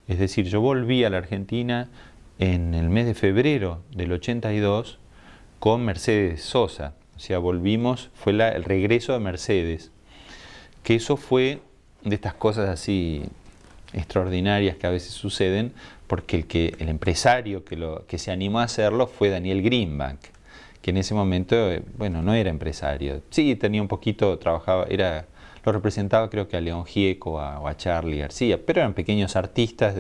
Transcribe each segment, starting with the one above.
Es decir, yo volví a la Argentina en el mes de febrero del 82 con Mercedes Sosa. O sea, volvimos, fue el regreso de Mercedes. Que eso fue de estas cosas así extraordinarias que a veces suceden, porque el empresario que se animó a hacerlo fue Daniel Greenbank, que en ese momento, bueno, no era empresario. Sí, tenía un poquito, trabajaba, lo representaba creo que a León Gieco o a Charly García, pero eran pequeños artistas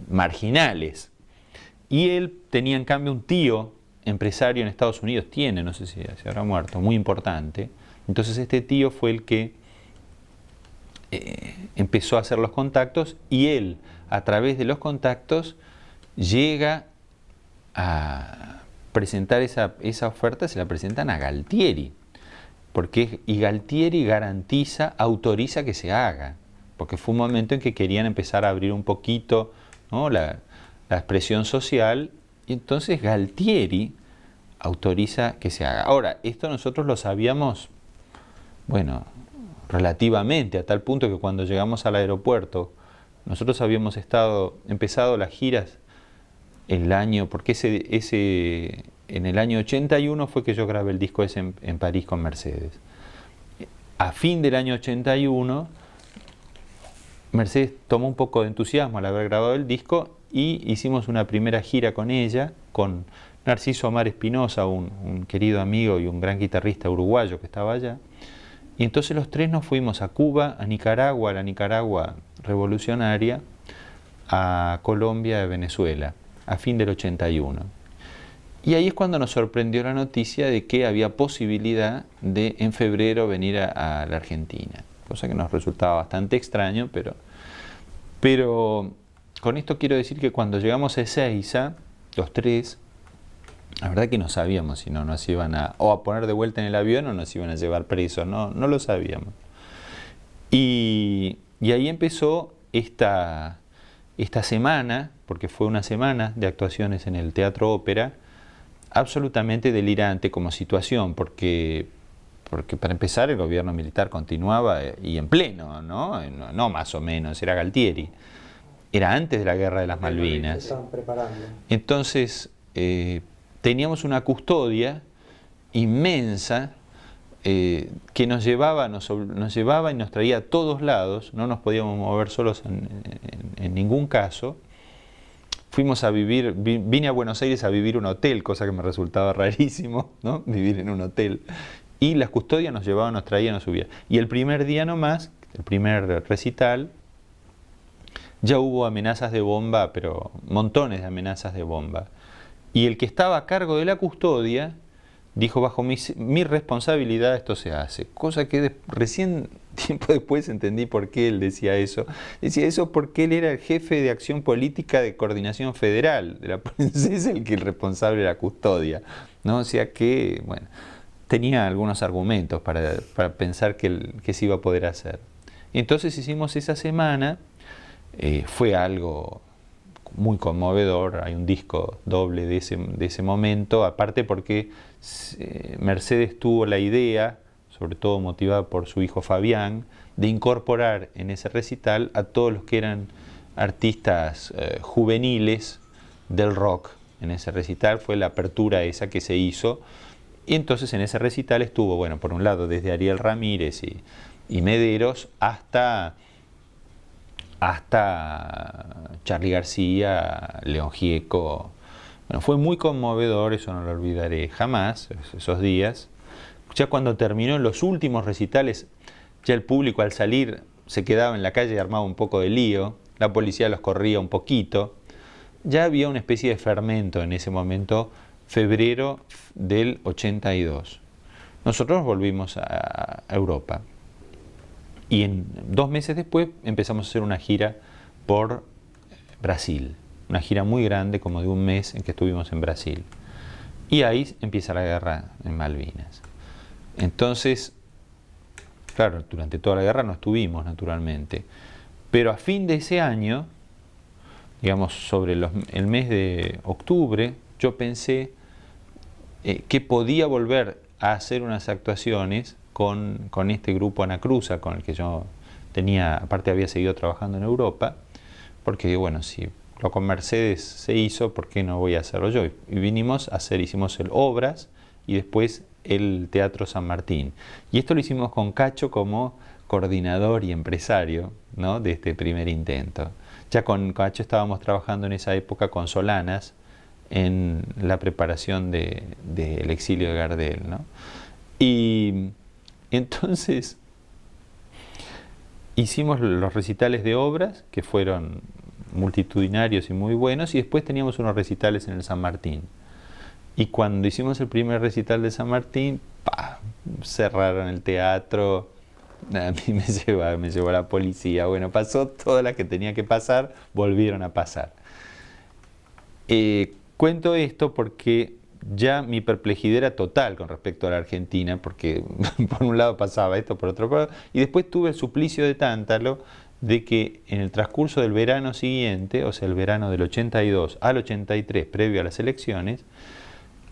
marginales. Y él tenía en cambio un tío empresario en Estados Unidos, no sé si se habrá muerto, muy importante. Entonces este tío fue el que empezó a hacer los contactos, y él, a través de los contactos, llega a presentar esa oferta, se la presentan a Galtieri, y Galtieri autoriza que se haga, porque fue un momento en que querían empezar a abrir un poquito, ¿no?, la expresión social, y entonces Galtieri autoriza que se haga. Ahora, esto nosotros lo sabíamos, bueno, relativamente, a tal punto que cuando llegamos al aeropuerto, nosotros habíamos empezado las giras el año, porque en el año 81 fue que yo grabé el disco ese en París con Mercedes. A fin del año 81, Mercedes tomó un poco de entusiasmo al haber grabado el disco y hicimos una primera gira con ella, con Narciso Omar Espinosa, un querido amigo y un gran guitarrista uruguayo que estaba allá. Y entonces los tres nos fuimos a Cuba, a Nicaragua, la Nicaragua revolucionaria, a Colombia y Venezuela, a fin del 81. Y ahí es cuando nos sorprendió la noticia de que había posibilidad de en febrero venir a la Argentina, cosa que nos resultaba bastante extraño, pero con esto quiero decir que cuando llegamos a Ezeiza, los tres, la verdad que no sabíamos si no nos iban a poner de vuelta en el avión o nos iban a llevar presos, no lo sabíamos. Y ahí empezó esta semana, porque fue una semana de actuaciones en el Teatro Ópera, absolutamente delirante como situación, porque para empezar el gobierno militar continuaba y en pleno, no más o menos, era Galtieri, era antes de la Guerra de las Malvinas. Se estaban preparando. Entonces teníamos una custodia inmensa que nos llevaba y nos traía a todos lados, no nos podíamos mover solos en ningún caso. Vine a Buenos Aires a vivir un hotel, cosa que me resultaba rarísimo, ¿no?, vivir en un hotel. Y las custodias nos llevaban, nos traían, nos subían. Y el primer día nomás, el primer recital, ya hubo amenazas de bomba, pero montones de amenazas de bomba. Y el que estaba a cargo de la custodia dijo: bajo mi responsabilidad esto se hace. Cosa que recién, tiempo después, entendí por qué él decía eso. Decía eso porque él era el jefe de acción política de coordinación federal de la policía, es el responsable de la custodia, ¿no? O sea que, bueno, tenía algunos argumentos para pensar que se iba a poder hacer. Entonces hicimos esa semana, fue algo muy conmovedor. Hay un disco doble de ese momento, aparte porque Mercedes tuvo la idea, sobre todo motivada por su hijo Fabián, de incorporar en ese recital a todos los que eran artistas juveniles del rock. En ese recital fue la apertura esa que se hizo, y entonces en ese recital estuvo, bueno, por un lado desde Ariel Ramírez y Mederos hasta Charly García, León Gieco. Bueno, fue muy conmovedor, eso no lo olvidaré jamás, esos días. Ya cuando terminó en los últimos recitales, ya el público al salir se quedaba en la calle y armaba un poco de lío, la policía los corría un poquito. Ya había una especie de fermento en ese momento, febrero del 82. Nosotros volvimos a Europa. Y 2 meses después empezamos a hacer una gira por Brasil. Una gira muy grande, como de un mes en que estuvimos en Brasil. Y ahí empieza la guerra en Malvinas. Entonces, claro, durante toda la guerra no estuvimos, naturalmente. Pero a fin de ese año, digamos sobre el mes de octubre, yo pensé que podía volver a hacer unas actuaciones con este grupo Anacruza, con el que yo tenía, aparte había seguido trabajando en Europa, porque bueno, si lo con Mercedes se hizo, ¿por qué no voy a hacerlo yo? Y vinimos a hacer, hicimos el Obras y después el Teatro San Martín. Y esto lo hicimos con Cacho como coordinador y empresario, ¿no?, de este primer intento. Ya con Cacho estábamos trabajando en esa época con Solanas en la preparación del exilio de Gardel, ¿no? Y entonces hicimos los recitales de Obras, que fueron multitudinarios y muy buenos, y después teníamos unos recitales en el San Martín. Y cuando hicimos el primer recital de San Martín, ¡pah!, cerraron el teatro, a mí me llevó la policía, bueno, pasó todas las que tenía que pasar, volvieron a pasar. Cuento esto porque ya mi perplejidad era total con respecto a la Argentina, porque por un lado pasaba esto, por otro lado, y después tuve el suplicio de Tántalo de que en el transcurso del verano siguiente, o sea, el verano del 82 al 83, previo a las elecciones,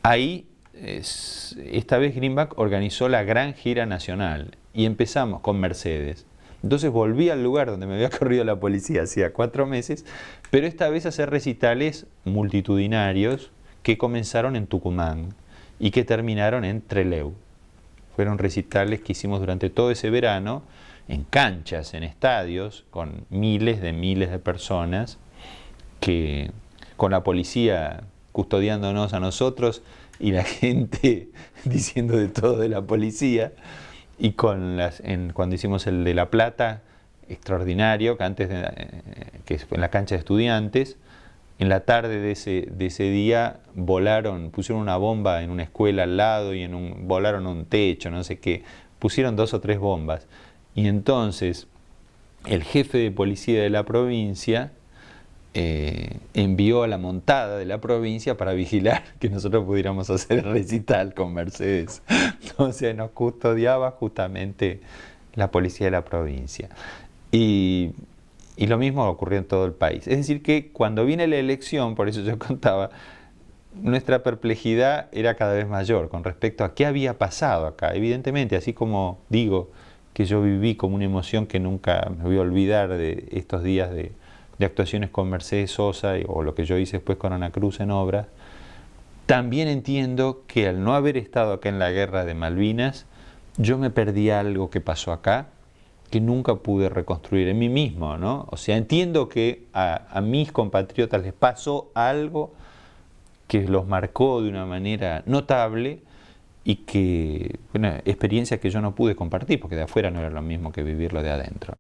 ahí, esta vez Greenback organizó la gran gira nacional y empezamos con Mercedes. Entonces volví al lugar donde me había corrido la policía hacía 4 meses, pero esta vez a hacer recitales multitudinarios que comenzaron en Tucumán y que terminaron en Trelew. Fueron recitales que hicimos durante todo ese verano, en canchas, en estadios, con miles de personas, que con la policía custodiándonos a nosotros y la gente diciendo de todo de la policía, y cuando hicimos el de La Plata, extraordinario, que fue en la cancha de Estudiantes, en la tarde de ese día pusieron una bomba en una escuela al lado y volaron un techo, no sé qué, pusieron 2 o 3 bombas. Y entonces el jefe de policía de la provincia envió a la montada de la provincia para vigilar que nosotros pudiéramos hacer el recital con Mercedes. Entonces nos custodiaba justamente la policía de la provincia. Y lo mismo ocurrió en todo el país. Es decir que cuando viene la elección, por eso yo contaba, nuestra perplejidad era cada vez mayor con respecto a qué había pasado acá. Evidentemente, así como digo que yo viví como una emoción que nunca me voy a olvidar de estos días de actuaciones con Mercedes Sosa o lo que yo hice después con Ana Cruz en Obras, también entiendo que al no haber estado acá en la guerra de Malvinas, yo me perdí algo que pasó acá, que nunca pude reconstruir en mí mismo, ¿no? O sea, entiendo que a mis compatriotas les pasó algo que los marcó de una manera notable y que, bueno, experiencia que yo no pude compartir, porque de afuera no era lo mismo que vivirlo de adentro.